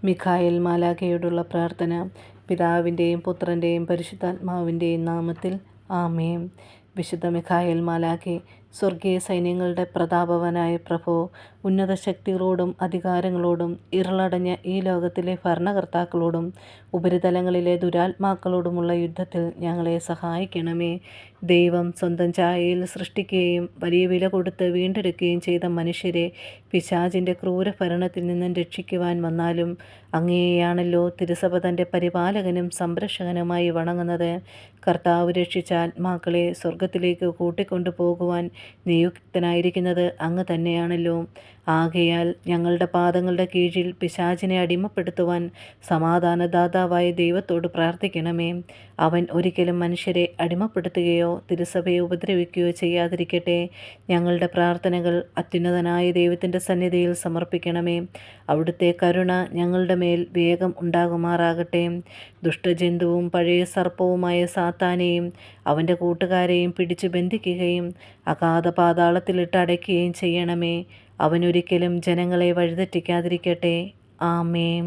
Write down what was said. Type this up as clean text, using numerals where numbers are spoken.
Mikhail മാലാഖയോടുള്ള പ്രാർത്ഥന. പിതാവിൻ്റെയും പുത്രൻ്റെയും പരിശുദ്ധാത്മാവിൻ്റെയും നാമത്തിൽ ആമേൻ. വിശുദ്ധ മിഖായേൽ മാലാഖെ, സ്വർഗീയ സൈന്യങ്ങളുടെ പ്രതാപവാനായ പ്രഭോ, ഉന്നത ശക്തികളോടും അധികാരങ്ങളോടും ഇരുളടഞ്ഞ ഈ ലോകത്തിലെ ഭരണകർത്താക്കളോടും ഉപരിതലങ്ങളിലെ ദുരാത്മാക്കളോടുമുള്ള യുദ്ധത്തിൽ ഞങ്ങളെ സഹായിക്കണമേ. ദൈവം സ്വന്തം ഛായയിൽ സൃഷ്ടിക്കുകയും വലിയ വില കൊടുത്ത് വീണ്ടെടുക്കുകയും ചെയ്ത മനുഷ്യരെ പിശാചിൻ്റെ ക്രൂരഭരണത്തിൽ നിന്നും രക്ഷിക്കുവാൻ വന്നാലും അങ്ങയെയാണല്ലോ തിരുസഭ തൻ്റെ പരിപാലകനും സംരക്ഷകനുമായി വണങ്ങുന്നത്. കർത്താവ് രക്ഷിച്ച ആത്മാക്കളെ സ്വർഗത്തിലേക്ക് കൂട്ടിക്കൊണ്ടു പോകുവാൻ നിയുക്തനായിരിക്കുന്നത് അങ്ങ് തന്നെയാണല്ലോ. ആകയാൽ ഞങ്ങളുടെ പാദങ്ങളുടെ കീഴിൽ പിശാചിനെ അടിമപ്പെടുത്തുവാൻ സമാധാനദാതാവായ ദൈവത്തോട് പ്രാർത്ഥിക്കണമേ. അവൻ ഒരിക്കലും മനുഷ്യരെ അടിമപ്പെടുത്തുകയോ തിരുസഭയെ ഉപദ്രവിക്കുകയോ ചെയ്യാതിരിക്കട്ടെ. ഞങ്ങളുടെ പ്രാർത്ഥനകൾ അത്യുന്നതനായ ദൈവത്തിൻ്റെ സന്നിധിയിൽ സമർപ്പിക്കണമേ. അവിടുത്തെ കരുണ ഞങ്ങളുടെ മേൽ വേഗം ഉണ്ടാകുമാറാകട്ടെ. ദുഷ്ടജന്തുവും പഴയ സർപ്പവുമായ സാത്താനെയും അവൻ്റെ കൂട്ടുകാരെയും പിടിച്ചു ബന്ധിക്കുകയും അഗാധ പാതാളത്തിലിട്ട് അടയ്ക്കുകയും ചെയ്യണമേ. അവനൊരിക്കലും ജനങ്ങളെ വഴിതെറ്റിക്കാതിരിക്കട്ടെ. ആമേൻ.